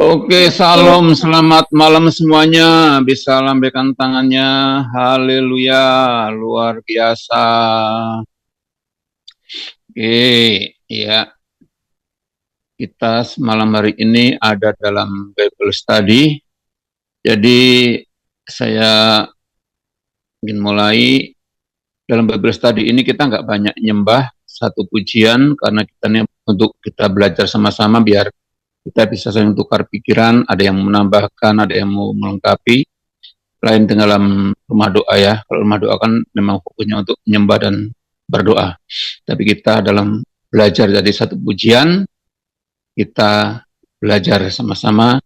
Oke, salam, selamat malam semuanya. Bisa lambaikan tangannya. Haleluya, luar biasa. Oke, ya, kita malam hari ini ada dalam Bible Study. Jadi saya ingin mulai dalam Bible Study ini kita nggak banyak nyembah satu pujian karena kita ini untuk kita belajar sama-sama biar kita bisa saling tukar pikiran, ada yang menambahkan, ada yang mau melengkapi. Lain dalam rumah doa ya. Kalau rumah doa kan memang fokusnya untuk menyembah dan berdoa. Tapi kita dalam belajar dari satu pujian, kita belajar sama-sama.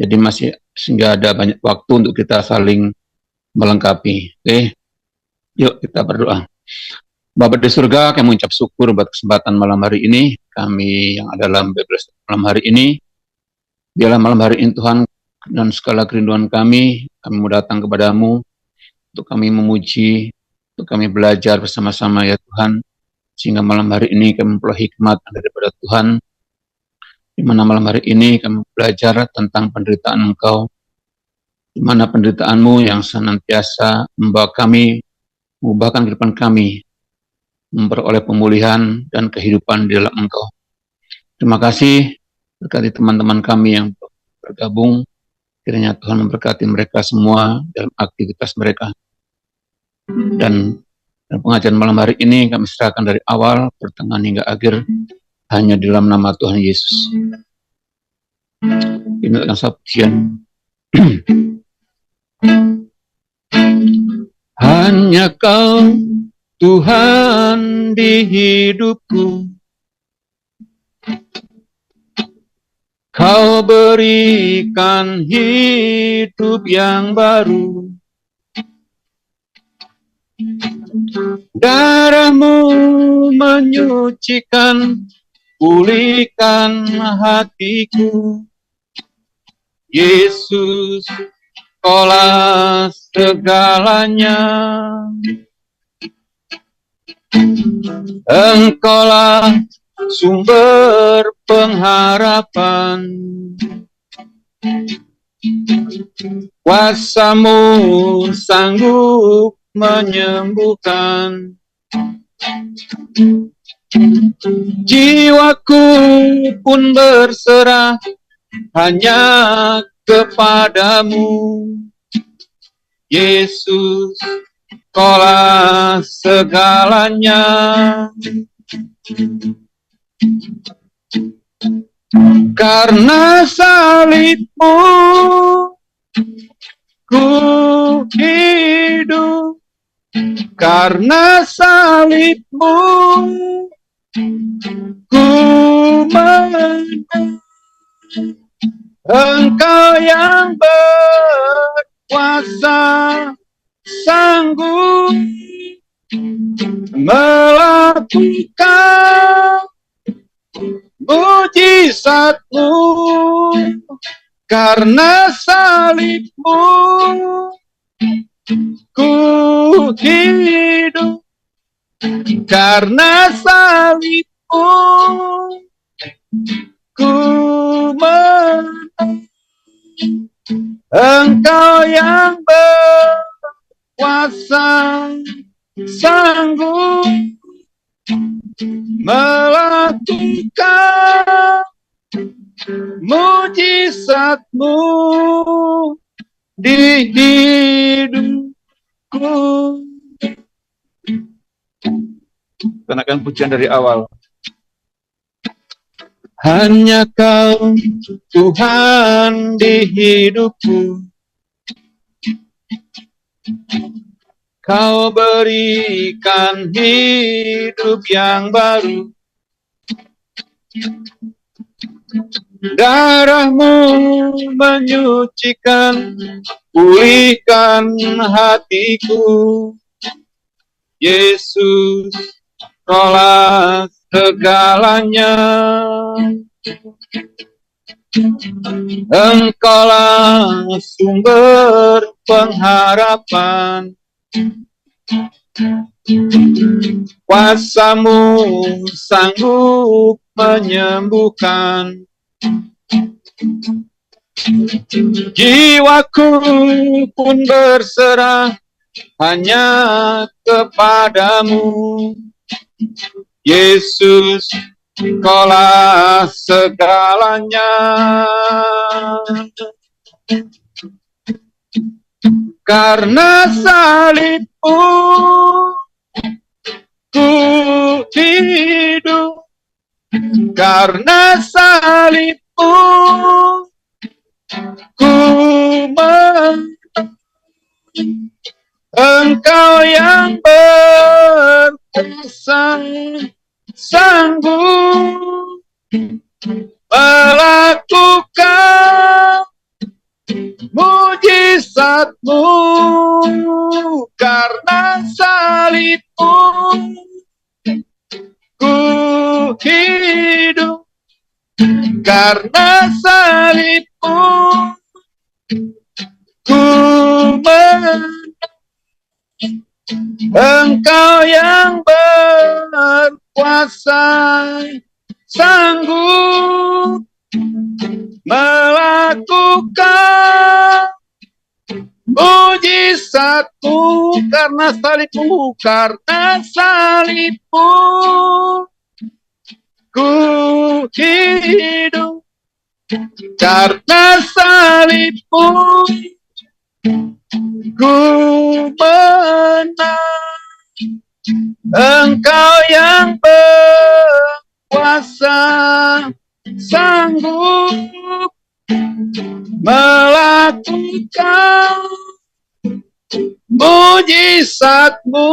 Jadi masih sehingga ada banyak waktu untuk kita saling melengkapi. Oke, yuk kita berdoa. Bapa di surga, kami mengucap syukur buat kesempatan malam hari ini. Kami yang ada dalam malam hari ini, biarlah malam hari ini Tuhan dan segala kerinduan kami mau datang kepadamu, untuk kami memuji, untuk kami belajar bersama-sama ya Tuhan, sehingga malam hari ini kami memperoleh hikmat daripada Tuhan, di mana malam hari ini kami belajar tentang penderitaan Engkau, di mana penderitaanmu yang senantiasa membawa kami, mengubahkan kehidupan kami, memperoleh pemulihan dan kehidupan di dalam Engkau. Terima kasih, berkati teman-teman kami yang bergabung, kiranya Tuhan memberkati mereka semua dalam aktivitas mereka. Dan pengajian malam hari ini kami serahkan dari awal, pertengahan hingga akhir, hanya di dalam nama Tuhan Yesus. Ini adalah sabjian. Hanya Kau Tuhan di hidupku, Kau berikan hidup yang baru. Darah-Mu menyucikan, pulihkan hatiku. Yesus, Kaulah segalanya. Engkaulah sumber pengharapan. Kuasa-Mu sanggup menyembuhkan. Jiwaku pun berserah hanya kepadamu. Yesus, Kaulah segalanya. Karena salib-Mu ku hidup, karena salib-Mu ku menang. Engkau yang berkuasa, sanggup melakukan mujizat-Mu. Karena salib-Mu ku hidup, karena salib-Mu ku menang. Engkau yang berkuasa, sanggup melakukan mujizat-Mu di hidupku. Kenakan pujian dari awal. Hanya Kau Tuhan di hidupku, Kau berikan hidup yang baru. Darah-Mu menyucikan, pulihkan hatiku. Yesus, Kaulah segalanya. Engkaulah sumber pengharapan. Kuasa-Mu sanggup menyembuhkan. Jiwaku pun berserah hanya kepadamu. Yesus, Kaulah segalanya. Karena salibmu ku hidup, karena salibmu ku menang. Engkau yang berkuasa sanggup melakukan mujizatmu. Karena salibmu ku hidup, karena salibmu ku menang. Engkau yang berkuasa sanggup melakukan mujizatmu. Karena salibmu, karena salibmu ku hidup, karena salibmu ku menang. Engkau yang berkuasa sanggup melakukan mujizatmu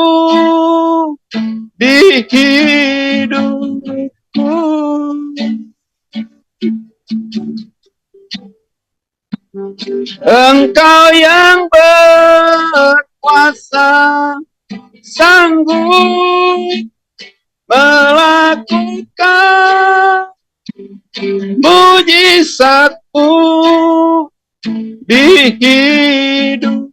di hidupku. Engkau yang berkuasa sanggup melakukan mujizatmu di hidupku.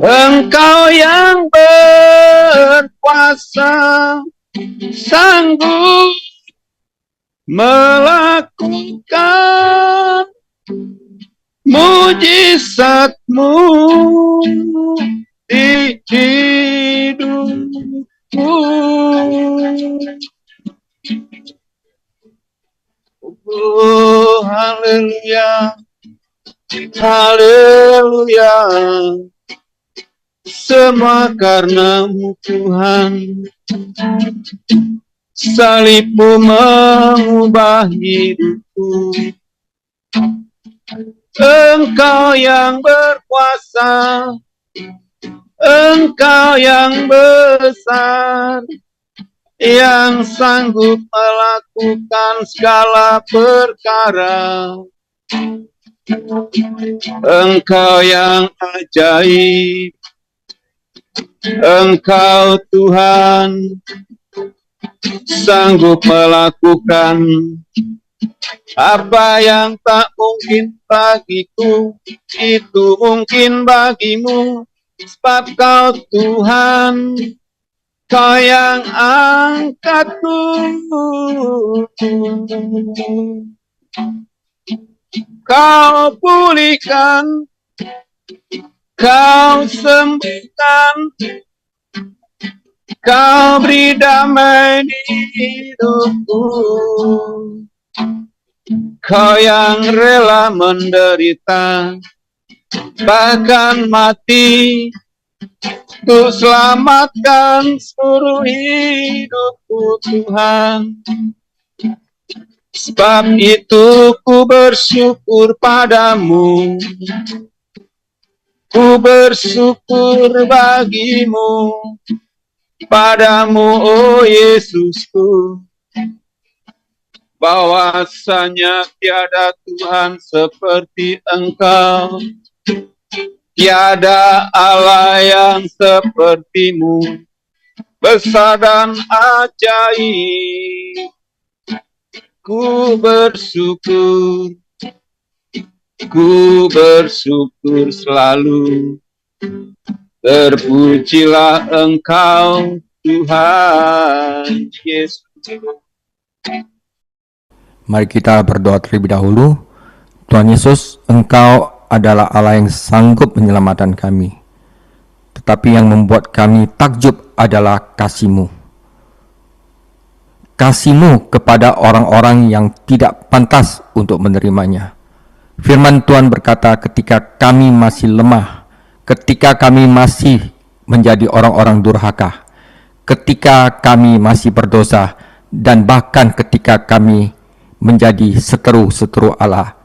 Engkau yang berkuasa sanggup melakukan mujizatmu di hidupku. Oh, haleluya, haleluya. Semua karena-Mu Tuhan. Salibmu mengubah hidupku. Engkau yang berkuasa, Engkau yang besar, yang sanggup melakukan segala perkara. Engkau yang ajaib, Engkau Tuhan, sanggup melakukan apa yang tak mungkin bagiku, itu mungkin bagimu. Sebab Kau Tuhan, Kau yang angkatku. Kau pulihkan, Kau sembuhkan, Kau beri damai di hidupku. Kau yang rela menderita, bahkan mati, untuk selamatkan seluruh hidupku Tuhan. Sebab itu ku bersyukur padamu, ku bersyukur bagimu, padamu oh Yesusku. Bahwasanya tiada Tuhan seperti Engkau, tiada Allah yang seperti-Mu, besar dan ajaib. Ku bersyukur selalu. Terpujilah Engkau Tuhan Yesus. Mari kita berdoa terlebih dahulu. Tuhan Yesus, Engkau adalah Allah yang sanggup menyelamatkan kami. Tetapi yang membuat kami takjub adalah kasih-Mu. Kasih-Mu kepada orang-orang yang tidak pantas untuk menerimanya. Firman Tuhan berkata, ketika kami masih lemah, ketika kami masih menjadi orang-orang durhaka, ketika kami masih berdosa, dan bahkan ketika kami menjadi seteru-seteru Allah,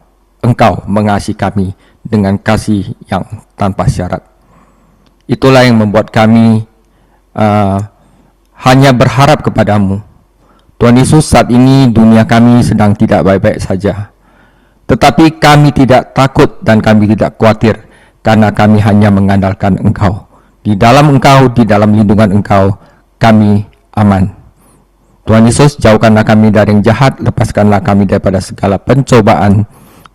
Engkau mengasihi kami dengan kasih yang tanpa syarat. Itulah yang membuat kami hanya berharap kepadamu. Tuhan Yesus, saat ini dunia kami sedang tidak baik-baik saja. Tetapi kami tidak takut dan kami tidak khawatir, karena kami hanya mengandalkan Engkau. Di dalam Engkau, di dalam lindungan Engkau, kami aman. Tuhan Yesus, jauhkanlah kami dari yang jahat, lepaskanlah kami daripada segala pencobaan,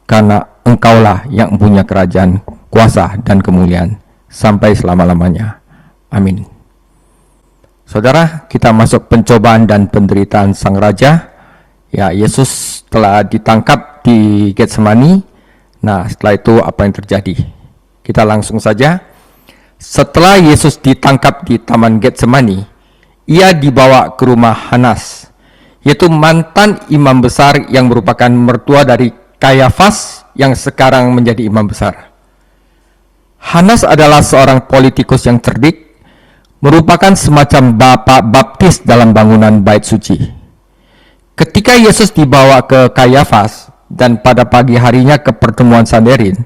karena Engkaulah yang punya kerajaan, kuasa, dan kemuliaan sampai selama-lamanya. Amin. Saudara, kita masuk pencobaan dan penderitaan Sang Raja. Ya, Yesus telah ditangkap di Getsemani. Nah, setelah itu apa yang terjadi? Kita langsung saja. Setelah Yesus ditangkap di Taman Getsemani, ia dibawa ke rumah Hanas, yaitu mantan imam besar yang merupakan mertua dari Kayafas yang sekarang menjadi imam besar. Hanas adalah seorang politikus yang cerdik, merupakan semacam bapak baptis dalam bangunan bait suci. Ketika Yesus dibawa ke Kayafas dan pada pagi harinya ke pertemuan Sanhedrin,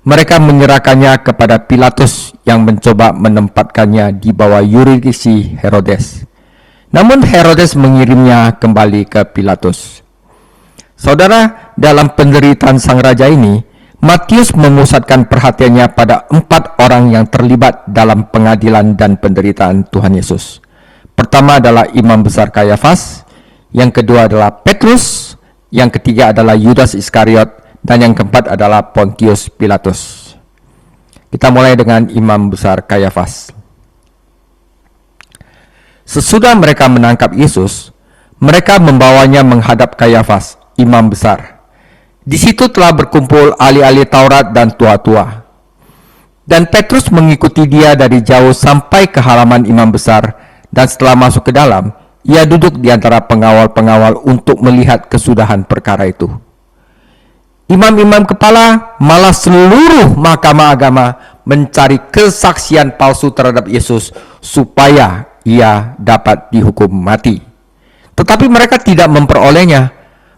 mereka menyerahkannya kepada Pilatus yang mencoba menempatkannya di bawah yurisdiksi Herodes. Namun Herodes mengirimnya kembali ke Pilatus. Saudara, dalam penderitaan sang raja ini, Matius memusatkan perhatiannya pada 4 orang yang terlibat dalam pengadilan dan penderitaan Tuhan Yesus. Pertama adalah imam besar Kayafas, yang kedua adalah Petrus, yang ketiga adalah Yudas Iskariot, dan yang keempat adalah Pontius Pilatus. Kita mulai dengan imam besar Kayafas. Sesudah mereka menangkap Yesus, mereka membawanya menghadap Kayafas, imam besar. Di situ telah berkumpul ahli-ahli Taurat dan tua-tua. Dan Petrus mengikuti dia dari jauh sampai ke halaman imam besar, dan setelah masuk ke dalam, ia duduk di antara pengawal-pengawal untuk melihat kesudahan perkara itu. Imam-imam kepala malah seluruh mahkamah agama mencari kesaksian palsu terhadap Yesus supaya ia dapat dihukum mati. Tetapi mereka tidak memperolehnya.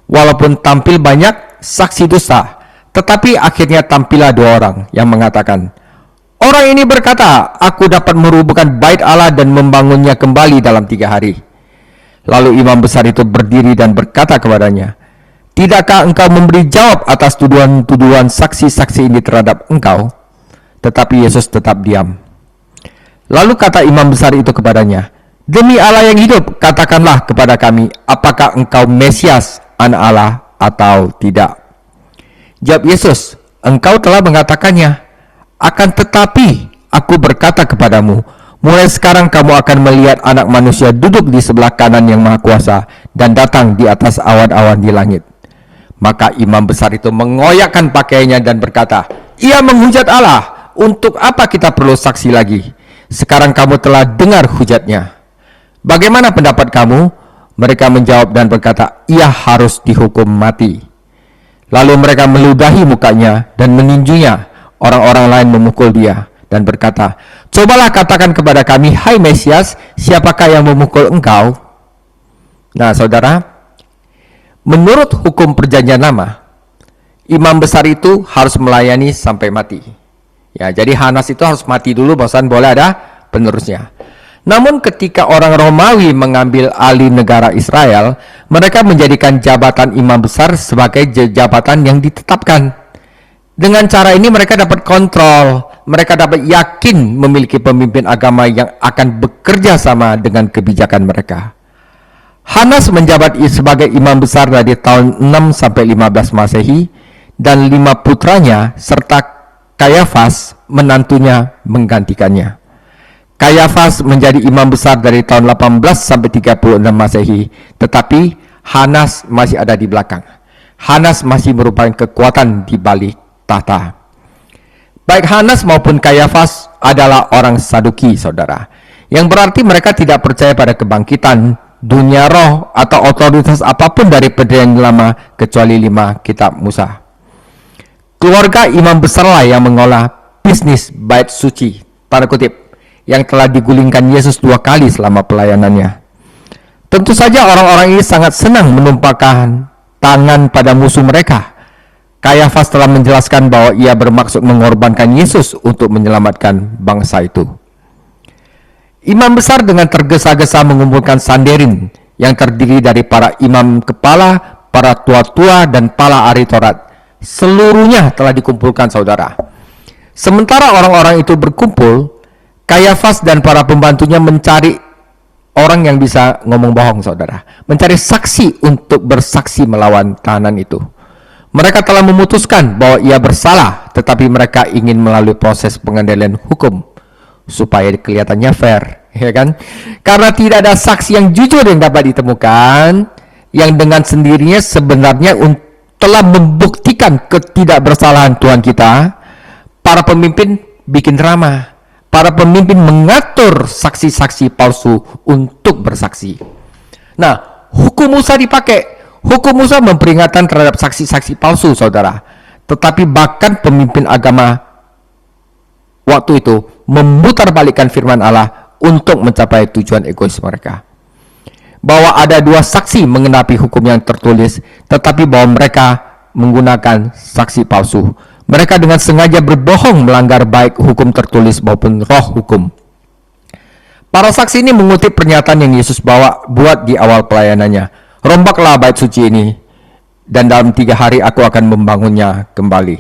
Walaupun tampil banyak saksi dusta, tetapi akhirnya tampillah 2 orang yang mengatakan, orang ini berkata, aku dapat merubuhkan bait Allah dan membangunnya kembali dalam 3 hari. Lalu imam besar itu berdiri dan berkata kepadanya, tidakkah engkau memberi jawab atas tuduhan-tuduhan saksi-saksi ini terhadap engkau? Tetapi Yesus tetap diam. Lalu kata imam besar itu kepadanya, demi Allah yang hidup, katakanlah kepada kami, apakah engkau Mesias, anak Allah, atau tidak? Jawab Yesus, engkau telah mengatakannya. Akan tetapi aku berkata kepadamu, mulai sekarang kamu akan melihat Anak Manusia duduk di sebelah kanan yang Maha Kuasa dan datang di atas awan-awan di langit. Maka imam besar itu mengoyakkan pakaiannya dan berkata, ia menghujat Allah. Untuk apa kita perlu saksi lagi? Sekarang kamu telah dengar hujatnya. Bagaimana pendapat kamu? Mereka menjawab dan berkata, ia harus dihukum mati. Lalu mereka meludahi mukanya dan meninjunya. Orang-orang lain memukul dia dan berkata, cobalah katakan kepada kami, hai Mesias, siapakah yang memukul engkau? Nah saudara, menurut hukum perjanjian lama, imam besar itu harus melayani sampai mati. Ya, jadi Hanas itu harus mati dulu, bosan boleh ada penerusnya. Namun ketika orang Romawi mengambil alih negara Israel, mereka menjadikan jabatan imam besar sebagai jabatan yang ditetapkan. Dengan cara ini mereka dapat kontrol, mereka dapat yakin memiliki pemimpin agama yang akan bekerja sama dengan kebijakan mereka. Hanas menjabat sebagai imam besar dari tahun 6 sampai 15 Masehi, dan 5 putranya serta Kayafas menantunya menggantikannya. Kayafas menjadi imam besar dari tahun 18 sampai 36 Masehi, tetapi Hanas masih ada di belakang. Hanas masih merupakan kekuatan di balik tahta. Baik Hanas maupun Kayafas adalah orang Saduki, saudara, yang berarti mereka tidak percaya pada kebangkitan, dunia roh, atau otoritas apapun dari perjanjian lama kecuali 5 kitab Musa. Keluarga imam besarlah yang mengolah bisnis bait suci, tanda kutip, yang telah digulingkan Yesus 2 kali selama pelayanannya. Tentu saja orang-orang ini sangat senang menumpahkan tangan pada musuh mereka. Kayafas telah menjelaskan bahwa ia bermaksud mengorbankan Yesus untuk menyelamatkan bangsa itu. Imam besar dengan tergesa-gesa mengumpulkan Sanhedrin yang terdiri dari para imam kepala, para tua-tua, dan para ahli Taurat. Seluruhnya telah dikumpulkan, saudara. Sementara orang-orang itu berkumpul, Kayafas dan para pembantunya mencari orang yang bisa ngomong bohong, saudara. Mencari saksi untuk bersaksi melawan tahanan itu. Mereka telah memutuskan bahwa ia bersalah, tetapi mereka ingin melalui proses pengadilan hukum supaya kelihatannya fair, ya kan? Karena tidak ada saksi yang jujur yang dapat ditemukan, yang dengan sendirinya sebenarnya telah membuktikan ketidakbersalahan Tuhan kita. Para pemimpin bikin drama. Para pemimpin mengatur saksi-saksi palsu untuk bersaksi. Nah, hukum Musa dipakai. Hukum Musa memperingatkan terhadap saksi-saksi palsu, saudara. Tetapi bahkan pemimpin agama waktu itu memutarbalikkan firman Allah untuk mencapai tujuan egois mereka. Bahwa ada 2 saksi mengenapi hukum yang tertulis, tetapi bahwa mereka menggunakan saksi palsu. Mereka dengan sengaja berbohong melanggar baik hukum tertulis maupun roh hukum. Para saksi ini mengutip pernyataan yang Yesus buat di awal pelayanannya. Rombaklah bait suci ini, dan dalam 3 hari aku akan membangunnya kembali.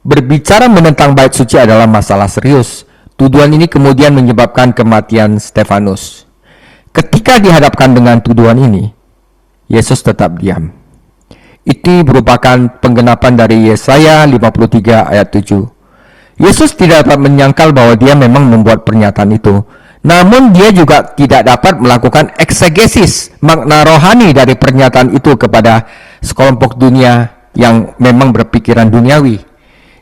Berbicara menentang bait suci adalah masalah serius. Tuduhan ini kemudian menyebabkan kematian Stefanus. Ketika dihadapkan dengan tuduhan ini, Yesus tetap diam. Itu merupakan penggenapan dari Yesaya 53 ayat 7. Yesus tidak dapat menyangkal bahwa dia memang membuat pernyataan itu. Namun dia juga tidak dapat melakukan eksegesis makna rohani dari pernyataan itu kepada sekelompok dunia yang memang berpikiran duniawi.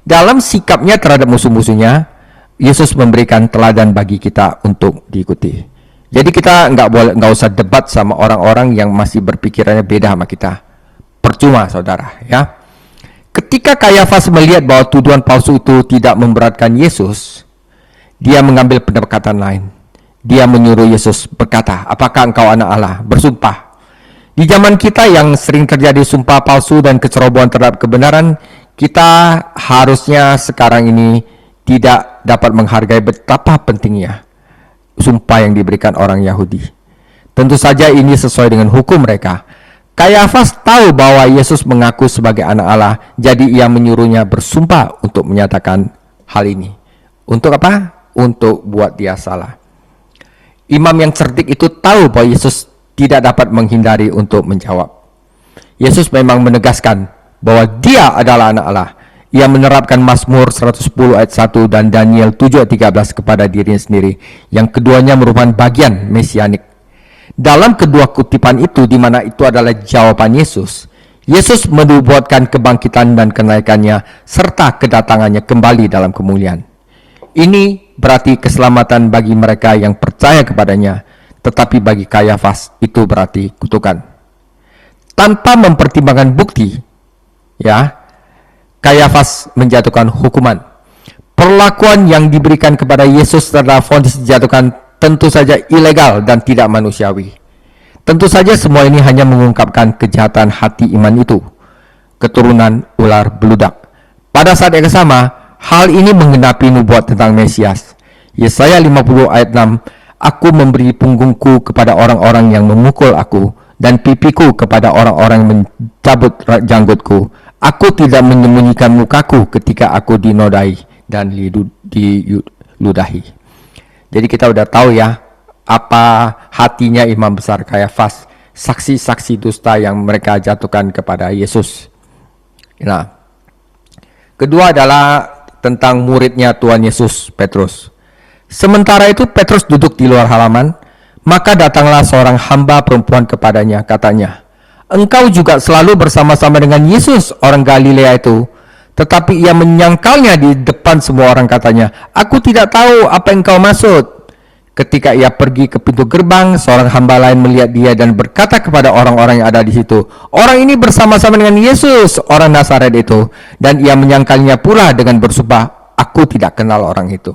Dalam sikapnya terhadap musuh-musuhnya, Yesus memberikan teladan bagi kita untuk diikuti. Jadi kita nggak usah debat sama orang-orang yang masih berpikirannya beda sama kita. Percuma, saudara, ya. Ketika Kayafas melihat bahwa tuduhan palsu itu tidak memberatkan Yesus, dia mengambil pendekatan lain. Dia menyuruh Yesus berkata, apakah engkau anak Allah? Bersumpah. Di zaman kita yang sering terjadi sumpah palsu dan kecerobohan terhadap kebenaran, kita harusnya sekarang ini tidak dapat menghargai betapa pentingnya sumpah yang diberikan orang Yahudi. Tentu saja ini sesuai dengan hukum mereka. Kayafas tahu bahwa Yesus mengaku sebagai anak Allah, jadi ia menyuruhnya bersumpah untuk menyatakan hal ini. Untuk apa? Untuk buat dia salah. Imam yang cerdik itu tahu bahwa Yesus tidak dapat menghindari untuk menjawab. Yesus memang menegaskan bahwa dia adalah anak Allah. Ia menerapkan Mazmur 110 ayat 1 dan Daniel 7 ayat 13 kepada dirinya sendiri, yang keduanya merupakan bagian mesianik. Dalam kedua kutipan itu, di mana itu adalah jawaban Yesus, Yesus menubuatkan kebangkitan dan kenaikannya serta kedatangannya kembali dalam kemuliaan. Ini berarti keselamatan bagi mereka yang percaya kepadanya, tetapi bagi Kayafas itu berarti kutukan. Tanpa mempertimbangkan bukti, ya, Kayafas menjatuhkan hukuman. Perlakuan yang diberikan kepada Yesus setelah vonis dijatuhkan tentu saja ilegal dan tidak manusiawi. Tentu saja semua ini hanya mengungkapkan kejahatan hati iman itu, keturunan ular beludak. Pada saat yang sama, hal ini menggenapi nubuat tentang Mesias. Yesaya 50 ayat 6, aku memberi punggungku kepada orang-orang yang memukul aku, dan pipiku kepada orang-orang yang mencabut janggutku. Aku tidak menyembunyikan mukaku ketika aku dinodai dan diludahi. Jadi kita udah tahu ya, apa hatinya imam besar Kayafas, saksi-saksi dusta yang mereka jatuhkan kepada Yesus. Nah, kedua adalah tentang muridnya Tuhan Yesus, Petrus. Sementara itu Petrus duduk di luar halaman, maka datanglah seorang hamba perempuan kepadanya, katanya, "Engkau juga selalu bersama-sama dengan Yesus, orang Galilea itu." Tetapi ia menyangkalnya di depan semua orang, katanya, "Aku tidak tahu apa yang kau maksud." Ketika ia pergi ke pintu gerbang, seorang hamba lain melihat dia dan berkata kepada orang-orang yang ada di situ, "Orang ini bersama-sama dengan Yesus, orang Nazaret itu." Dan ia menyangkalnya pula dengan bersumpah, "Aku tidak kenal orang itu."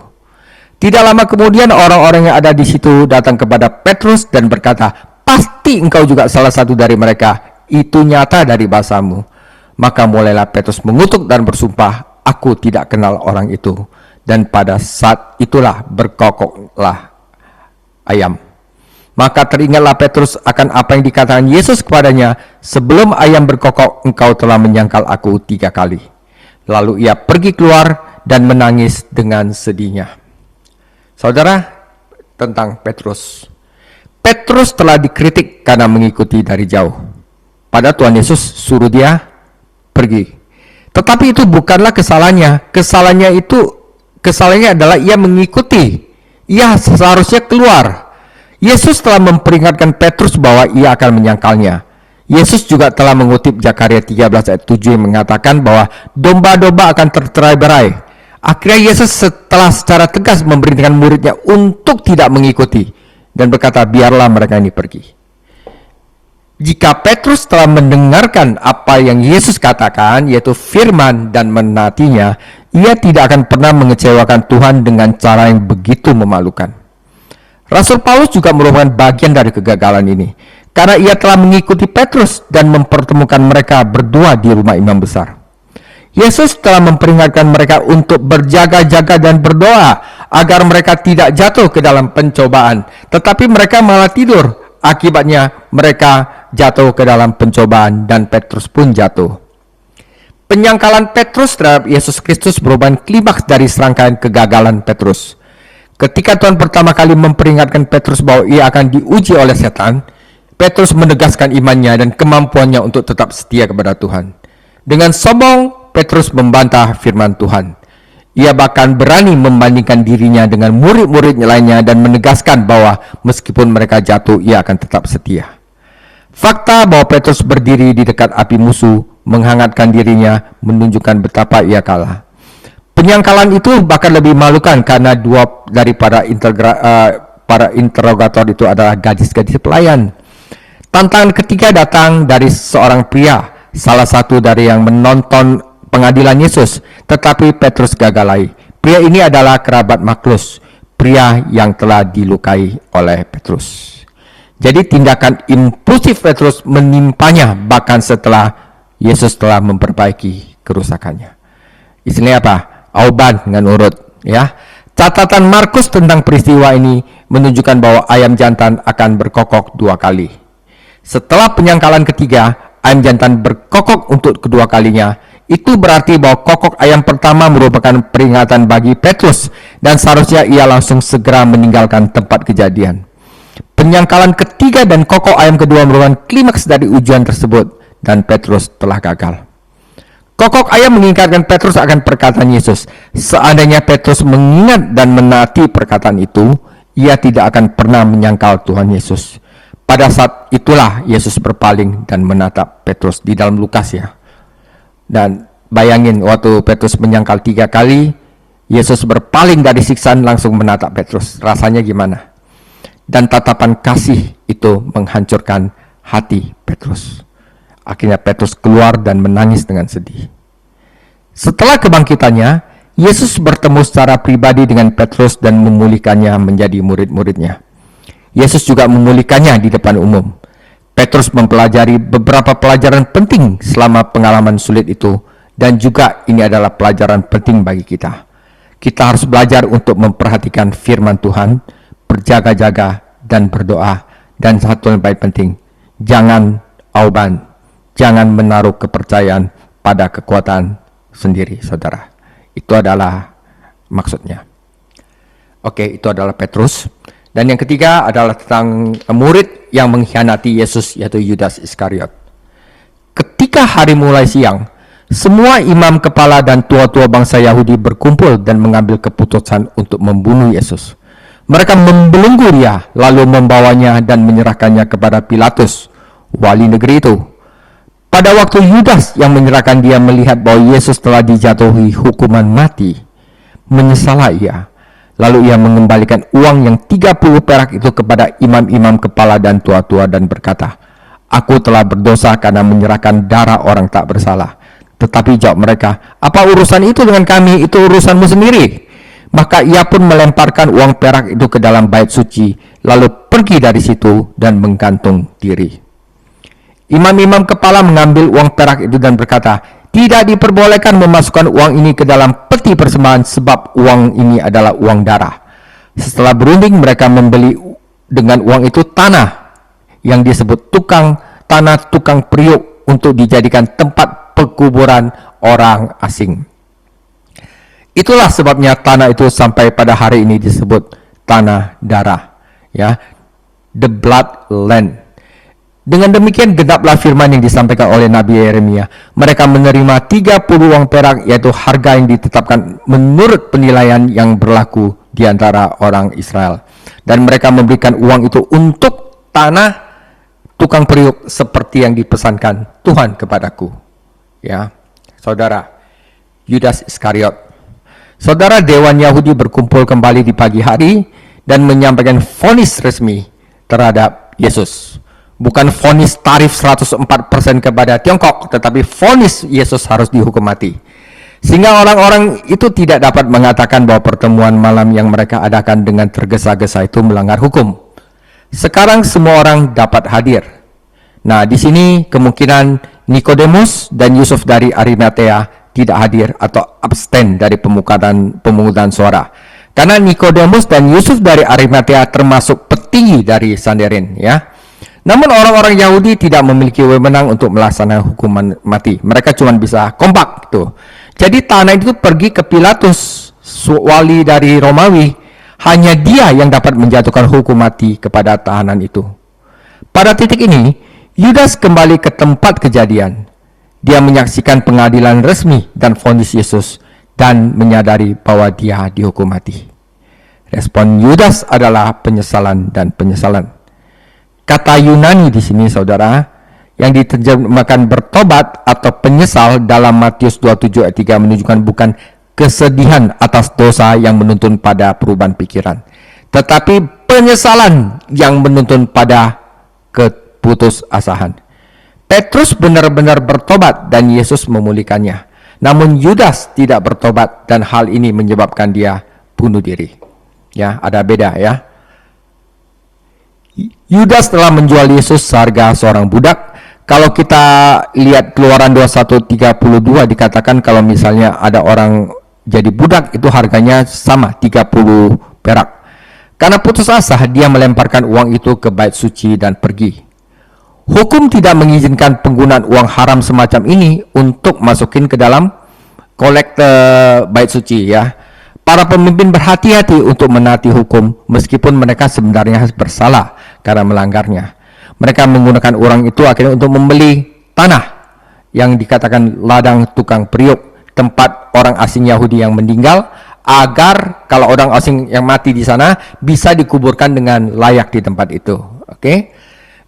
Tidak lama kemudian orang-orang yang ada di situ datang kepada Petrus dan berkata, "Pasti engkau juga salah satu dari mereka. Itu nyata dari bahasamu." Maka mulailah Petrus mengutuk dan bersumpah, "Aku tidak kenal orang itu." Dan pada saat itulah berkokoklah ayam. Maka teringatlah Petrus akan apa yang dikatakan Yesus kepadanya, "Sebelum ayam berkokok, engkau telah menyangkal aku 3 kali." Lalu ia pergi keluar dan menangis dengan sedihnya. Saudara, tentang Petrus. Petrus telah dikritik karena mengikuti dari jauh. Padahal Tuhan Yesus suruh dia pergi. Tetapi itu bukanlah kesalahannya. Kesalahannya adalah ia mengikuti. Ia seharusnya keluar. Yesus telah memperingatkan Petrus bahwa ia akan menyangkalnya. Yesus juga telah mengutip Zakaria 13 ayat 7 yang mengatakan bahwa domba-domba akan tercerai-berai. Akhirnya Yesus setelah secara tegas memerintahkan muridnya untuk tidak mengikuti dan berkata, "Biarlah mereka ini pergi." Jika Petrus telah mendengarkan apa yang Yesus katakan, yaitu firman, dan menaatinya, ia tidak akan pernah mengecewakan Tuhan dengan cara yang begitu memalukan. Rasul Paulus juga merupakan bagian dari kegagalan ini, karena ia telah mengikuti Petrus dan mempertemukan mereka berdua di rumah imam besar. Yesus telah memperingatkan mereka untuk berjaga-jaga dan berdoa agar mereka tidak jatuh ke dalam pencobaan, tetapi mereka malah tidur. Akibatnya mereka jatuh ke dalam pencobaan dan Petrus pun jatuh. Penyangkalan Petrus terhadap Yesus Kristus merupakan klimaks dari serangkaian kegagalan Petrus. Ketika Tuhan pertama kali memperingatkan Petrus bahwa ia akan diuji oleh setan, Petrus menegaskan imannya dan kemampuannya untuk tetap setia kepada Tuhan. Dengan sombong, Petrus membantah firman Tuhan. Ia bahkan berani membandingkan dirinya dengan murid-muridnya lainnya dan menegaskan bahwa meskipun mereka jatuh, ia akan tetap setia. Fakta bahwa Petrus berdiri di dekat api musuh menghangatkan dirinya menunjukkan betapa ia kalah. Penyangkalan itu bahkan lebih memalukan karena dua dari para interrogator itu adalah gadis-gadis pelayan. Tantangan ketiga datang dari seorang pria, salah satu dari yang menonton pengadilan Yesus, tetapi Petrus gagalai. Pria ini adalah kerabat Maklus, pria yang telah dilukai oleh Petrus. Jadi tindakan impulsif Petrus menimpanya bahkan setelah Yesus telah memperbaiki kerusakannya. Istilahnya apa? Auban dengan urut, ya. Catatan Markus tentang peristiwa ini menunjukkan bahwa ayam jantan akan berkokok 2 kali. Setelah penyangkalan ketiga, ayam jantan berkokok untuk kedua kalinya. Itu berarti bahwa kokok ayam pertama merupakan peringatan bagi Petrus dan seharusnya ia langsung segera meninggalkan tempat kejadian. Penyangkalan ketiga dan kokok ayam kedua merupakan klimaks dari ujian tersebut dan Petrus telah gagal. Kokok ayam mengingatkan Petrus akan perkataan Yesus. Seandainya Petrus mengingat dan menaati perkataan itu, ia tidak akan pernah menyangkal Tuhan Yesus. Pada saat itulah Yesus berpaling dan menatap Petrus di dalam Lukas, ya. Dan bayangin waktu Petrus menyangkal 3 kali, Yesus berpaling dari siksaan langsung menatap Petrus. Rasanya gimana? Dan tatapan kasih itu menghancurkan hati Petrus. Akhirnya Petrus keluar dan menangis dengan sedih. Setelah kebangkitannya, Yesus bertemu secara pribadi dengan Petrus dan memulihkannya menjadi murid-muridnya. Yesus juga memulihkannya di depan umum. Petrus mempelajari beberapa pelajaran penting selama pengalaman sulit itu, dan juga ini adalah pelajaran penting bagi kita. Kita harus belajar untuk memperhatikan firman Tuhan, berjaga-jaga dan berdoa, dan satu yang paling penting, jangan auban, jangan menaruh kepercayaan pada kekuatan sendiri, saudara. Itu adalah maksudnya. Oke, itu adalah Petrus. Dan yang ketiga adalah tentang murid yang mengkhianati Yesus, yaitu Yudas Iskariot. Ketika hari mulai siang, semua imam kepala dan tua-tua bangsa Yahudi berkumpul dan mengambil keputusan untuk membunuh Yesus. Mereka membelenggu dia, lalu membawanya dan menyerahkannya kepada Pilatus, wali negeri itu. Pada waktu Yudas yang menyerahkan dia melihat bahwa Yesus telah dijatuhi hukuman mati, menyesallah ia. Lalu ia mengembalikan uang yang 30 perak itu kepada imam-imam kepala dan tua-tua dan berkata, "Aku telah berdosa karena menyerahkan darah orang tak bersalah." Tetapi jawab mereka, "Apa urusan itu dengan kami? Itu urusanmu sendiri." Maka ia pun melemparkan uang perak itu ke dalam bait suci, lalu pergi dari situ dan menggantung diri. Imam-imam kepala mengambil uang perak itu dan berkata, "Tidak diperbolehkan memasukkan uang ini ke dalam peti persembahan sebab uang ini adalah uang darah." Setelah berunding, mereka membeli dengan uang itu tanah yang disebut tanah tukang periuk untuk dijadikan tempat pekuburan orang asing. Itulah sebabnya tanah itu sampai pada hari ini disebut tanah darah, ya, the blood land. Dengan demikian genaplah firman yang disampaikan oleh Nabi Yeremia. Mereka menerima 30 uang perak, yaitu harga yang ditetapkan menurut penilaian yang berlaku di antara orang Israel. Dan mereka memberikan uang itu untuk tanah tukang periuk seperti yang dipesankan Tuhan kepadaku. Ya, saudara, Yudas Iskariot. Saudara, Dewan Yahudi berkumpul kembali di pagi hari dan menyampaikan vonis resmi terhadap Yesus. Bukan vonis tarif 104% kepada Tiongkok, tetapi vonis Yesus harus dihukum mati. Sehingga orang-orang itu tidak dapat mengatakan bahwa pertemuan malam yang mereka adakan dengan tergesa-gesa itu melanggar hukum. Sekarang semua orang dapat hadir. Nah, di sini kemungkinan Nikodemus dan Yusuf dari Arimatea tidak hadir atau abstain dari pemungutan suara. Karena Nikodemus dan Yusuf dari Arimatea termasuk petinggi dari Sanhedrin, ya. Namun orang-orang Yahudi tidak memiliki wewenang untuk melaksanakan hukuman mati. Mereka cuma bisa kompak gitu. Jadi tanah itu pergi ke Pilatus, wali dari Romawi. Hanya dia yang dapat menjatuhkan hukum mati kepada tahanan itu. Pada titik ini, Yudas kembali ke tempat kejadian. Dia menyaksikan pengadilan resmi dan vonis Yesus dan menyadari bahwa dia dihukum mati. Respon Yudas adalah penyesalan dan penyesalan. Kata Yunani di sini, saudara, yang diterjemahkan bertobat atau penyesal dalam Matius 27 ayat 3 menunjukkan bukan kesedihan atas dosa yang menuntun pada perubahan pikiran, tetapi penyesalan yang menuntun pada keputusasaan. Petrus benar-benar bertobat dan Yesus memulihkannya. Namun Yudas tidak bertobat dan hal ini menyebabkan dia bunuh diri. Ya, ada beda ya. Yudas telah menjual Yesus seharga seorang budak. Kalau kita lihat Keluaran 21:32 dikatakan kalau misalnya ada orang jadi budak itu harganya sama 30 perak. Karena putus asa dia melemparkan uang itu ke bait suci dan pergi. Hukum tidak mengizinkan penggunaan uang haram semacam ini untuk masukin ke dalam kolektor bait suci, ya. Para pemimpin berhati-hati untuk menaati hukum meskipun mereka sebenarnya bersalah karena melanggarnya. Mereka menggunakan uang itu akhirnya untuk membeli tanah yang dikatakan ladang tukang periuk, tempat orang asing Yahudi yang meninggal, agar kalau orang asing yang mati di sana bisa dikuburkan dengan layak di tempat itu. Oke.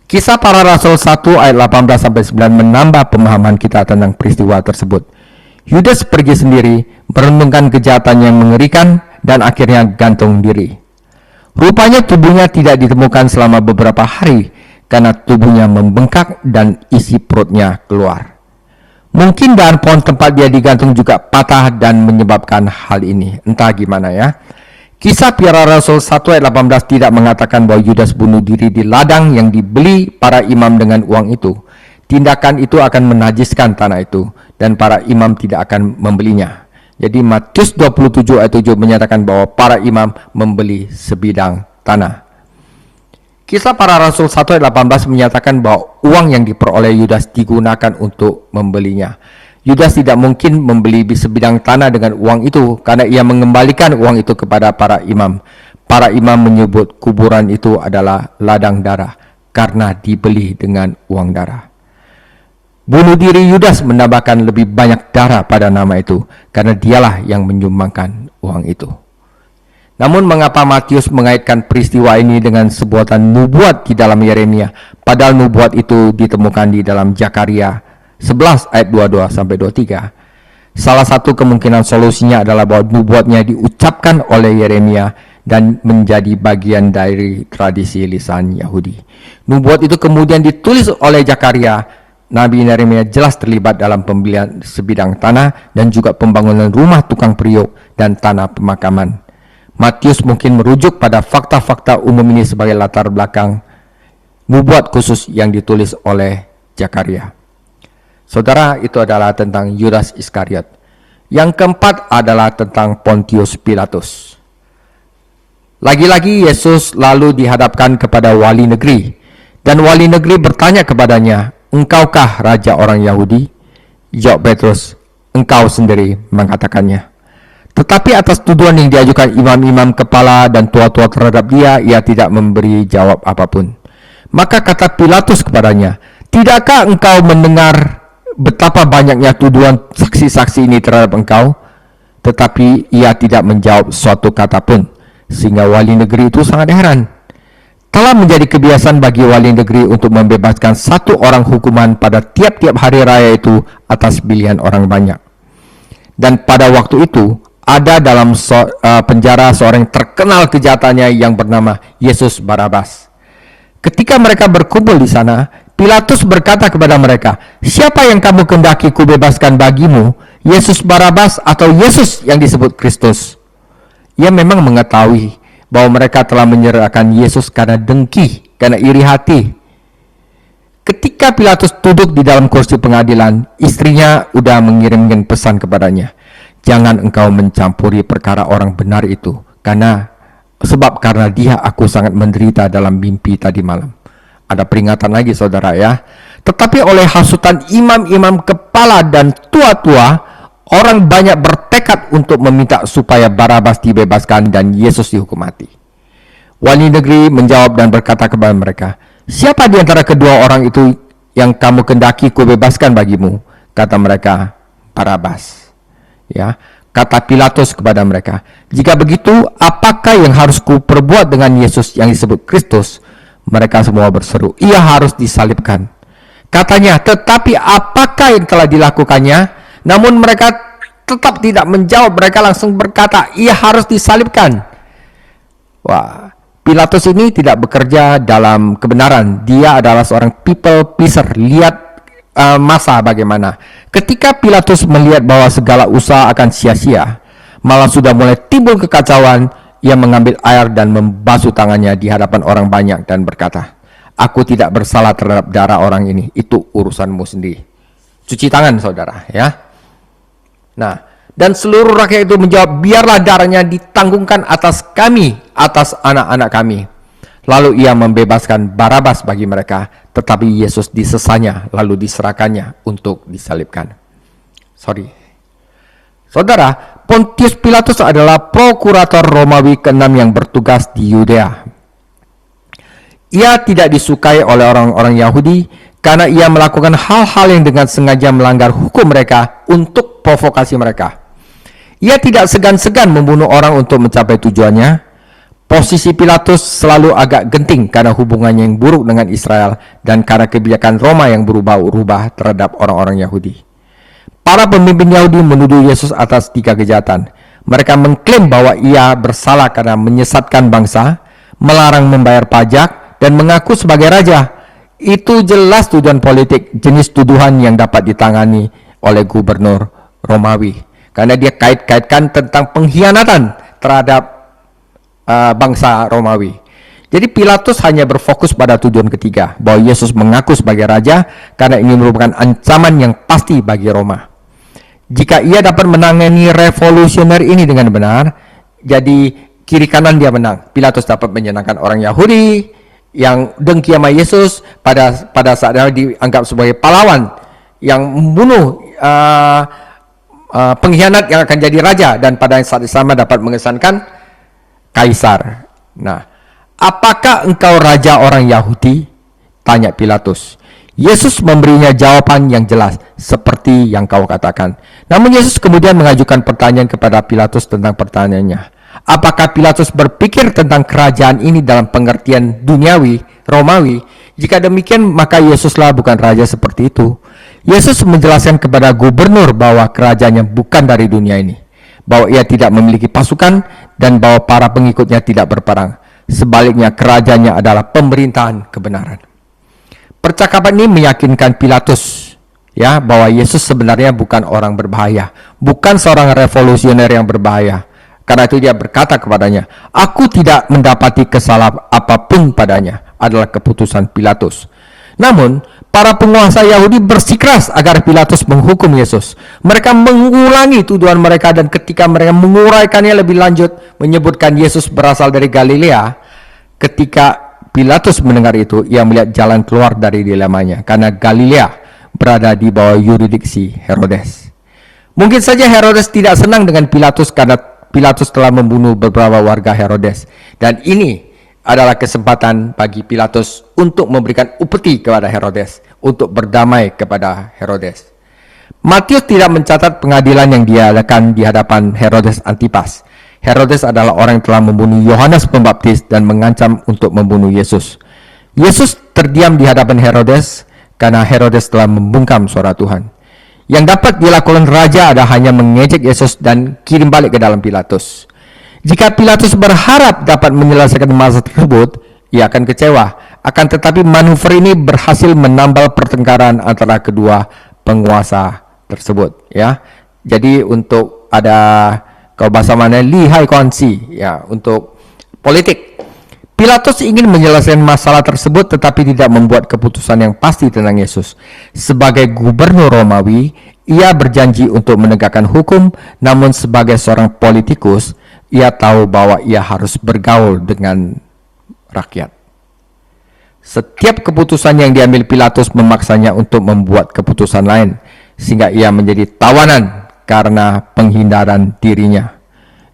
Kisah Para Rasul 1 ayat 18-9 menambah pemahaman kita tentang peristiwa tersebut. Yudas pergi sendiri, merenungkan kejahatan yang mengerikan, dan akhirnya gantung diri. Rupanya tubuhnya tidak ditemukan selama beberapa hari, karena tubuhnya membengkak dan isi perutnya keluar. Mungkin dahan pohon tempat dia digantung juga patah dan menyebabkan hal ini. Entah gimana ya. Kisah Para Rasul 1 ayat 18 tidak mengatakan bahwa Yudas bunuh diri di ladang yang dibeli para imam dengan uang itu. Tindakan itu akan menajiskan tanah itu dan para imam tidak akan membelinya. Jadi Matius 27 ayat 7 menyatakan bahwa para imam membeli sebidang tanah. Kisah Para Rasul 1 ayat 18 menyatakan bahwa uang yang diperoleh Yudas digunakan untuk membelinya. Yudas tidak mungkin membeli sebidang tanah dengan uang itu karena ia mengembalikan uang itu kepada para imam. Para imam menyebut kuburan itu adalah ladang darah karena dibeli dengan uang darah. Bunuh diri Yudas menambahkan lebih banyak darah pada nama itu karena dialah yang menyumbangkan uang itu. Namun mengapa Matius mengaitkan peristiwa ini dengan sebutan nubuat di dalam Yeremia, padahal nubuat itu ditemukan di dalam Zakaria 11 ayat 22 sampai 23? Salah satu kemungkinan solusinya adalah bahwa nubuatnya diucapkan oleh Yeremia dan menjadi bagian dari tradisi lisan Yahudi. Nubuat itu kemudian ditulis oleh Zakaria. Nabi Yeremia jelas terlibat dalam pembelian sebidang tanah dan juga pembangunan rumah tukang periuk dan tanah pemakaman. Matius mungkin merujuk pada fakta-fakta umum ini sebagai latar belakang nubuat khusus yang ditulis oleh Zakaria. Saudara, itu adalah tentang Yudas Iskariot. Yang keempat adalah tentang Pontius Pilatus. Lagi-lagi Yesus lalu dihadapkan kepada wali negeri, dan wali negeri bertanya kepadanya, "Engkaukah raja orang Yahudi?" Jawab Petrus, "Engkau sendiri mengatakannya." Tetapi atas tuduhan yang diajukan imam-imam kepala dan tua-tua terhadap dia, ia tidak memberi jawab apapun. Maka kata Pilatus kepadanya, "Tidakkah engkau mendengar betapa banyaknya tuduhan saksi-saksi ini terhadap engkau?" Tetapi ia tidak menjawab suatu kata pun, sehingga wali negeri itu sangat heran. Telah menjadi kebiasaan bagi wali negeri untuk membebaskan satu orang hukuman pada tiap-tiap hari raya itu atas pilihan orang banyak. Dan pada waktu itu, ada dalam penjara seorang yang terkenal kejahatannya yang bernama Yesus Barabas. Ketika mereka berkumpul di sana, Pilatus berkata kepada mereka, "Siapa yang kamu kehendaki kubebaskan bagimu, Yesus Barabas atau Yesus yang disebut Kristus?" Ia memang mengetahui bahwa mereka telah menyerahkan Yesus karena dengki, karena iri hati. Ketika Pilatus duduk di dalam kursi pengadilan, istrinya sudah mengirimkan pesan kepadanya, "Jangan engkau mencampuri perkara orang benar itu, karena dia aku sangat menderita dalam mimpi tadi malam." Ada peringatan lagi saudara ya. Tetapi oleh hasutan imam-imam kepala dan tua-tua, orang banyak bertekad untuk meminta supaya Barabas dibebaskan dan Yesus dihukum mati. Wali negeri menjawab dan berkata kepada mereka, "Siapa di antara kedua orang itu yang kamu kehendaki kubebaskan bagimu?" Kata mereka, "Barabas." Ya, kata Pilatus kepada mereka, "Jika begitu, apakah yang harus kuperbuat dengan Yesus yang disebut Kristus?" Mereka semua berseru, "Ia harus disalibkan." Katanya, "Tetapi apakah yang telah dilakukannya?" Namun mereka tetap tidak menjawab. Mereka langsung berkata, "Ia harus disalibkan." Wah, Pilatus ini tidak bekerja dalam kebenaran. Dia adalah seorang people pleaser. Lihat masa bagaimana. Ketika Pilatus melihat bahwa segala usaha akan sia-sia, malah sudah mulai timbul kekacauan, ia mengambil air dan membasuh tangannya di hadapan orang banyak dan berkata, "Aku tidak bersalah terhadap darah orang ini. Itu urusanmu sendiri." Cuci tangan saudara ya. Nah, dan seluruh rakyat itu menjawab, "Biarlah darahnya ditanggungkan atas kami, atas anak-anak kami." Lalu ia membebaskan Barabas bagi mereka, tetapi Yesus disesanya lalu diserahkannya untuk disalibkan. Saudara, Pontius Pilatus adalah prokurator Romawi ke-6 yang bertugas di Yudea. Ia tidak disukai oleh orang-orang Yahudi karena ia melakukan hal-hal yang dengan sengaja melanggar hukum mereka untuk provokasi mereka. Ia tidak segan-segan membunuh orang untuk mencapai tujuannya. Posisi Pilatus selalu agak genting karena hubungannya yang buruk dengan Israel dan karena kebijakan Roma yang berubah-ubah terhadap orang-orang Yahudi. Para pemimpin Yahudi menuduh Yesus atas 3 kejahatan. Mereka mengklaim bahwa ia bersalah karena menyesatkan bangsa, melarang membayar pajak, dan mengaku sebagai raja. Itu jelas tuduhan politik, jenis tuduhan yang dapat ditangani oleh gubernur Romawi. Karena dia kait-kaitkan tentang pengkhianatan terhadap bangsa Romawi. Jadi Pilatus hanya berfokus pada tujuan ketiga, bahwa Yesus mengaku sebagai raja karena ini merupakan ancaman yang pasti bagi Roma. Jika ia dapat menangani revolusioner ini dengan benar, jadi kiri kanan dia menang. Pilatus dapat menyenangkan orang Yahudi yang dengki sama Yesus pada saat dia dianggap sebagai pahlawan yang membunuh pengkhianat yang akan jadi raja, dan pada saat yang sama dapat mengesankan kaisar. Nah, apakah engkau raja orang Yahudi? Tanya Pilatus. Yesus memberinya jawaban yang jelas, seperti yang kau katakan. Namun Yesus kemudian mengajukan pertanyaan kepada Pilatus tentang pertanyaannya. Apakah Pilatus berpikir tentang kerajaan ini dalam pengertian duniawi, Romawi? Jika demikian, maka Yesuslah bukan raja seperti itu. Yesus menjelaskan kepada gubernur bahwa kerajaannya bukan dari dunia ini, bahwa ia tidak memiliki pasukan, dan bahwa para pengikutnya tidak berperang. Sebaliknya, kerajaannya adalah pemerintahan kebenaran. Percakapan ini meyakinkan Pilatus bahwa Yesus sebenarnya bukan orang berbahaya, bukan seorang revolusioner yang berbahaya. Karena itu dia berkata kepadanya, "Aku tidak mendapati kesalahan apapun padanya," adalah keputusan Pilatus. Namun, para penguasa Yahudi bersikeras agar Pilatus menghukum Yesus. Mereka mengulangi tuduhan mereka, dan ketika mereka menguraikannya lebih lanjut, menyebutkan Yesus berasal dari Galilea. Ketika Pilatus mendengar itu, ia melihat jalan keluar dari dilemanya, karena Galilea berada di bawah yurisdiksi Herodes. Mungkin saja Herodes tidak senang dengan Pilatus karena Pilatus telah membunuh beberapa warga Herodes, dan ini adalah kesempatan bagi Pilatus untuk memberikan upeti kepada Herodes, untuk berdamai kepada Herodes. Matius tidak mencatat pengadilan yang diadakan di hadapan Herodes Antipas. Herodes adalah orang yang telah membunuh Yohanes Pembaptis dan mengancam untuk membunuh Yesus. Yesus terdiam di hadapan Herodes karena Herodes telah membungkam suara Tuhan. Yang dapat dilakukan raja adalah hanya mengejek Yesus dan kirim balik ke dalam Pilatus. Jika Pilatus berharap dapat menyelesaikan masalah tersebut, ia akan kecewa. Akan tetapi manuver ini berhasil menambal pertengkaran antara kedua penguasa tersebut. Jadi untuk ada, kalau bahasa mana, lihai konsi, untuk politik. Pilatus ingin menyelesaikan masalah tersebut tetapi tidak membuat keputusan yang pasti tentang Yesus. Sebagai gubernur Romawi, ia berjanji untuk menegakkan hukum, namun sebagai seorang politikus, ia tahu bahwa ia harus bergaul dengan rakyat. Setiap keputusan yang diambil Pilatus memaksanya untuk membuat keputusan lain, sehingga ia menjadi tawanan karena penghindaran dirinya.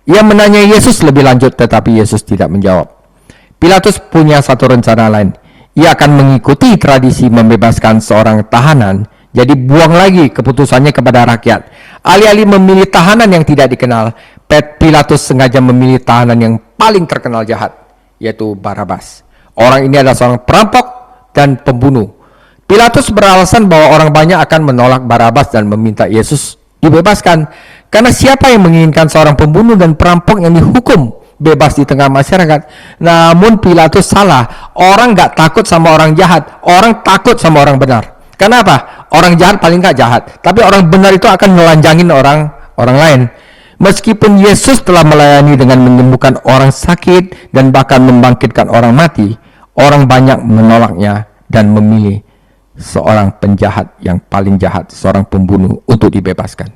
Ia menanya Yesus lebih lanjut, tetapi Yesus tidak menjawab. Pilatus punya satu rencana lain. Ia akan mengikuti tradisi membebaskan seorang tahanan, jadi buang lagi keputusannya kepada rakyat. Alih-alih memilih tahanan yang tidak dikenal, Pilatus sengaja memilih tahanan yang paling terkenal jahat, yaitu Barabas. Orang ini adalah seorang perampok dan pembunuh. Pilatus beralasan bahwa orang banyak akan menolak Barabas dan meminta Yesus dibebaskan. Karena siapa yang menginginkan seorang pembunuh dan perampok yang dihukum bebas di tengah masyarakat? Namun Pilatus salah. Orang gak takut sama orang jahat, orang takut sama orang benar. Kenapa? Orang jahat paling gak jahat, tapi orang benar itu akan melanjangin orang lain. Meskipun Yesus telah melayani dengan menyembuhkan orang sakit dan bahkan membangkitkan orang mati, orang banyak menolaknya dan memilih seorang penjahat yang paling jahat, seorang pembunuh, untuk dibebaskan.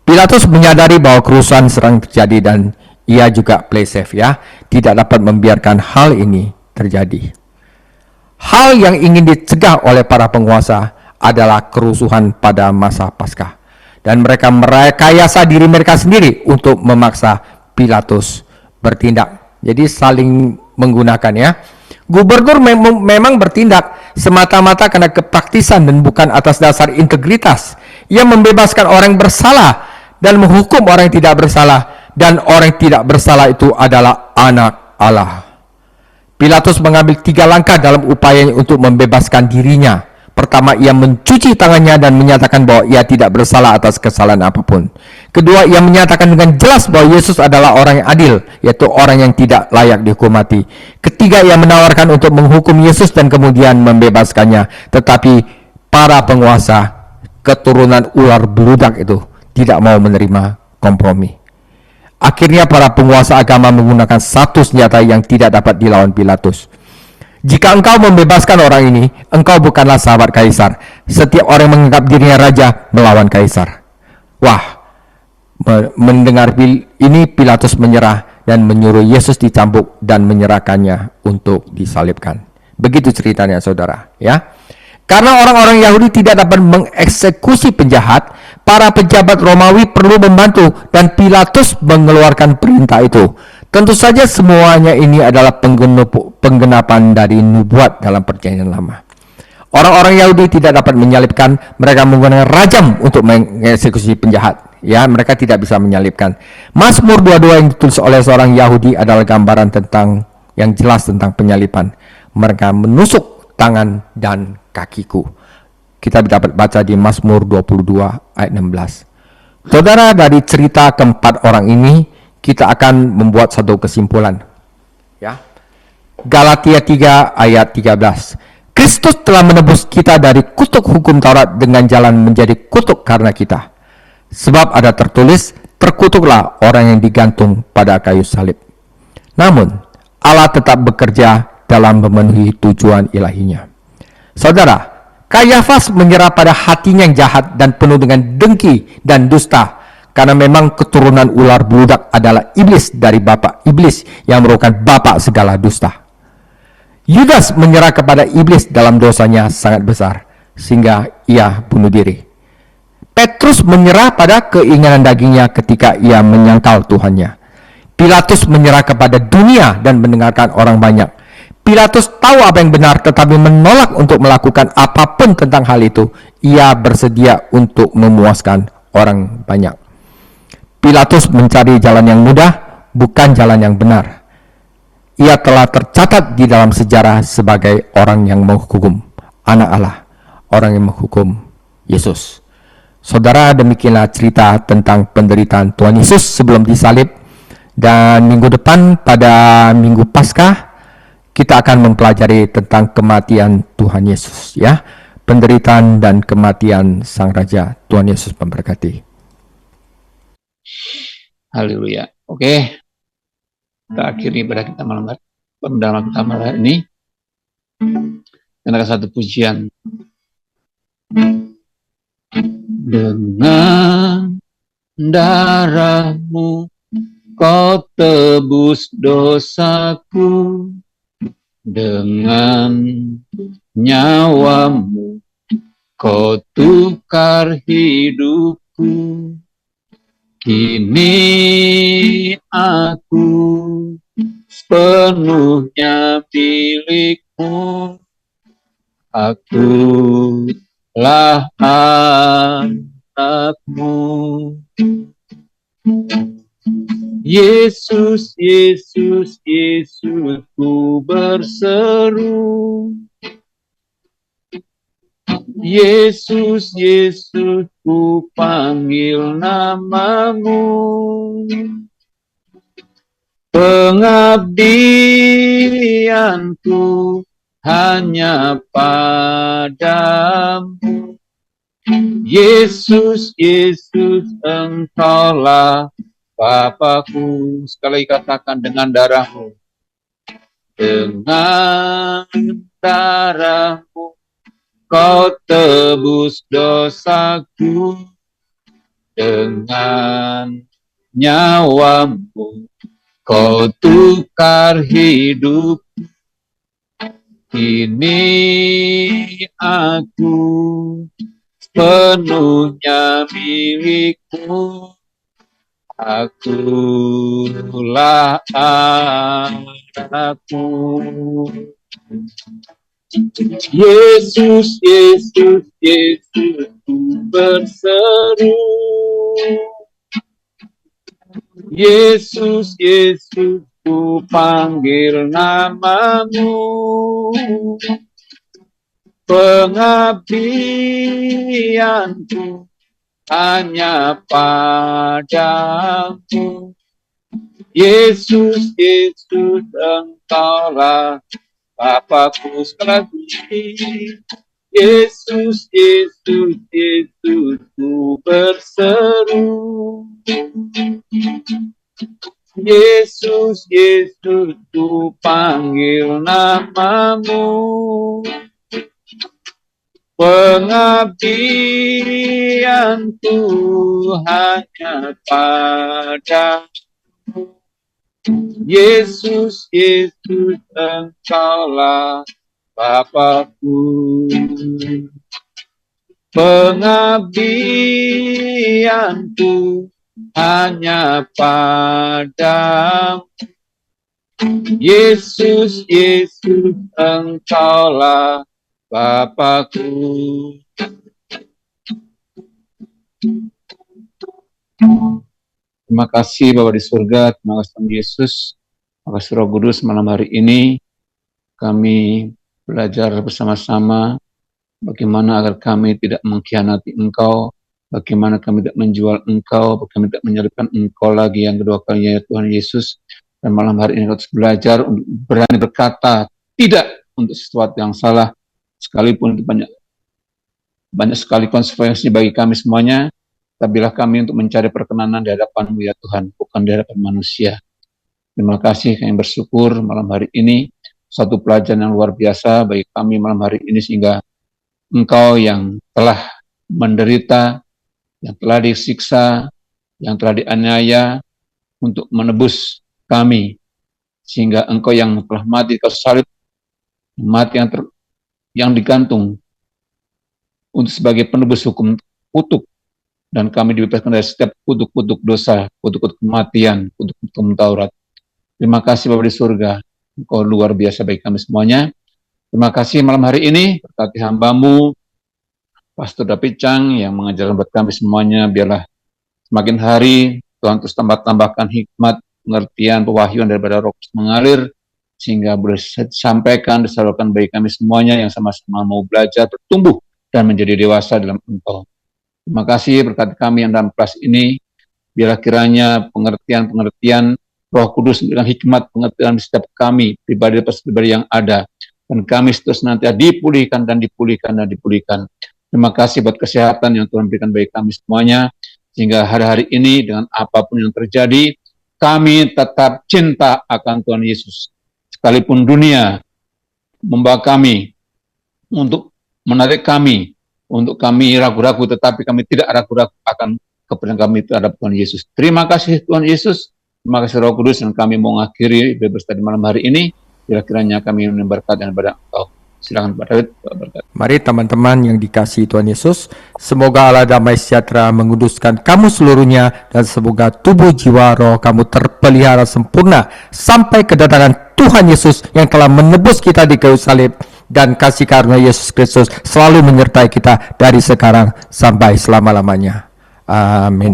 Pilatus menyadari bahwa kerusuhan sedang terjadi dan ia juga play safe, tidak dapat membiarkan hal ini terjadi. Hal yang ingin dicegah oleh para penguasa adalah kerusuhan pada masa Paskah, dan mereka merekayasa diri mereka sendiri untuk memaksa Pilatus bertindak. Jadi saling menggunakan, Gubernur memang bertindak semata-mata karena kepraktisan dan bukan atas dasar integritas. Ia membebaskan orang yang bersalah dan menghukum orang yang tidak bersalah, dan orang yang tidak bersalah itu adalah anak Allah. Pilatus mengambil 3 langkah dalam upayanya untuk membebaskan dirinya. Pertama, ia mencuci tangannya dan menyatakan bahwa ia tidak bersalah atas kesalahan apapun. Kedua, ia menyatakan dengan jelas bahwa Yesus adalah orang yang adil, yaitu orang yang tidak layak dihukum mati. Ketiga, ia menawarkan untuk menghukum Yesus dan kemudian membebaskannya. Tetapi para penguasa keturunan ular beludak itu tidak mau menerima kompromi. Akhirnya para penguasa agama menggunakan satu senjata yang tidak dapat dilawan Pilatus. Jika engkau membebaskan orang ini, engkau bukanlah sahabat kaisar. Setiap orang yang menganggap dirinya raja melawan kaisar. Wah, mendengar ini Pilatus menyerah dan menyuruh Yesus dicambuk dan menyerahkannya untuk disalibkan. Begitu ceritanya, saudara, Karena orang-orang Yahudi tidak dapat mengeksekusi penjahat, para pejabat Romawi perlu membantu, dan Pilatus mengeluarkan perintah itu. Tentu saja semuanya ini adalah penggenapan dari nubuat dalam Perjanjian Lama. Orang-orang Yahudi tidak dapat menyalibkan, mereka menggunakan rajam untuk mengeksekusi penjahat. Ya, mereka tidak bisa menyalibkan. Mazmur 22 yang ditulis oleh seorang Yahudi adalah gambaran tentang yang jelas tentang penyaliban. Mereka menusuk tangan dan kakiku. Kita dapat baca di Mazmur 22 ayat 16. Saudara, dari cerita keempat orang ini, kita akan membuat satu kesimpulan. Ya. Galatia 3 ayat 13. Kristus telah menebus kita dari kutuk hukum Taurat dengan jalan menjadi kutuk karena kita. Sebab ada tertulis, terkutuklah orang yang digantung pada kayu salib. Namun, Allah tetap bekerja dalam memenuhi tujuan ilahinya. Saudara, Kayafas menyerah pada hatinya yang jahat dan penuh dengan dengki dan dusta, karena memang keturunan ular beludak adalah iblis dari bapak iblis yang merupakan bapak segala dusta. Yudas menyerah kepada iblis dalam dosanya sangat besar, sehingga ia bunuh diri. Petrus menyerah pada keinginan dagingnya ketika ia menyangkal Tuhannya. Pilatus menyerah kepada dunia dan mendengarkan orang banyak. Pilatus tahu apa yang benar, tetapi menolak untuk melakukan apapun tentang hal itu. Ia bersedia untuk memuaskan orang banyak. Pilatus mencari jalan yang mudah, bukan jalan yang benar. Ia telah tercatat di dalam sejarah sebagai orang yang menghukum anak Allah, orang yang menghukum Yesus. Saudara, demikianlah cerita tentang penderitaan Tuhan Yesus sebelum disalib. Dan minggu depan pada Minggu Paskah kita akan mempelajari tentang kematian Tuhan Yesus, ya. Penderitaan dan kematian Sang Raja. Tuhan Yesus memberkati. Haleluya. Oke. Kita akhiri pada kita dalam kita malam ini dengan satu pujian. Dengan darahmu kau tebus dosaku, dengan nyawamu kau tukar hidupku. Kini aku sepenuhnya milikmu, akulah anakmu. Yesus, Yesus, Yesus, ku berseru. Yesus, Yesus, ku panggil namamu. Pengabdianku hanya padamu. Yesus, Yesus, engkaulah Bapakku. Sekali katakan, dengan darahmu. Dengan darahmu kau tebus dosaku, dengan nyawamu kau tukar hidup. Kini aku sepenuhnya milikmu, akulah anakmu. Yesus, Yesus, Yesus, ku berseru. Yesus, Yesus, ku panggil namamu. Pengabdianku hanya padamu. Yesus, Yesus, engkaulah Bapakku. Sekali lagi. Yesus, Yesus, Yesus, ku berseru. Yesus, Yesus, ku panggil namamu. Pengabdianku hanya padamu. Yesus, Yesus, engkaulah Bapakku. Pengabdianku hanya padamu. Yesus, Yesus, engkaulah Bapakku. Terima kasih Bapa di surga, terima kasih Tuhan Yesus, terima kasih Roh Kudus. Malam hari ini kami belajar bersama-sama bagaimana agar kami tidak mengkhianati Engkau, bagaimana kami tidak menjual Engkau, bagaimana tidak menyalibkan Engkau lagi yang kedua kalinya ya Tuhan Yesus. Dan malam hari ini harus belajar untuk berani berkata tidak untuk sesuatu yang salah, sekalipun itu banyak sekali konsekuensi bagi kami semuanya. Tabilah kami untuk mencari perkenanan di hadapan-Mu ya Tuhan, bukan di hadapan manusia. Terima kasih, kami bersyukur malam hari ini satu pelajaran yang luar biasa bagi kami malam hari ini, sehingga Engkau yang telah menderita, yang telah disiksa, yang telah dianiaya untuk menebus kami, sehingga Engkau yang telah mati di kayu salib, mati yang digantung untuk sebagai penebus hukum kutuk, dan kami dibebaskan dari setiap kutuk-kutuk dosa, kutuk-kutuk kematian, kutuk-kutuk Taurat. Terima kasih Bapa di surga, Engkau luar biasa bagi kami semuanya. Terima kasih malam hari ini, berkati hamba-Mu, Pastor David Chang, yang mengajarkan buat kami semuanya. Biarlah semakin hari Tuhan terus tambahkan hikmat, pengertian, pewahyuan daripada Roh Kudus mengalir, sehingga boleh disampaikan, disalurkan bagi kami semuanya yang sama-sama mau belajar, bertumbuh, dan menjadi dewasa dalam Engkau. Terima kasih berkat kami yang dalam kelas ini. Biarlah kiranya pengertian-pengertian Roh Kudus dengan hikmat pengertian setiap kami, pribadi yang ada, dan kami terus nanti dipulihkan dan dipulihkan dan dipulihkan. Terima kasih buat kesehatan yang Tuhan berikan bagi kami semuanya, sehingga hari-hari ini dengan apapun yang terjadi, kami tetap cinta akan Tuhan Yesus. Sekalipun dunia membawa kami untuk menarik kami, untuk kami ragu-ragu, tetapi kami tidak ragu-ragu akan kepada kami terhadap Tuhan Yesus. Terima kasih Tuhan Yesus, terima kasih Roh Kudus, dan kami mau mengakhiri bebas tadi malam hari ini. Kira-kiranya kami berkat dan kepada Engkau. Silakan Pak David. Mari teman-teman yang dikasihi Tuhan Yesus, semoga Allah damai sejahtera menguduskan kamu seluruhnya, dan semoga tubuh jiwa roh kamu terpelihara sempurna sampai kedatangan Tuhan Yesus yang telah menebus kita di kayu salib. Dan kasih karunia Yesus Kristus selalu menyertai kita dari sekarang sampai selama-lamanya. Amin.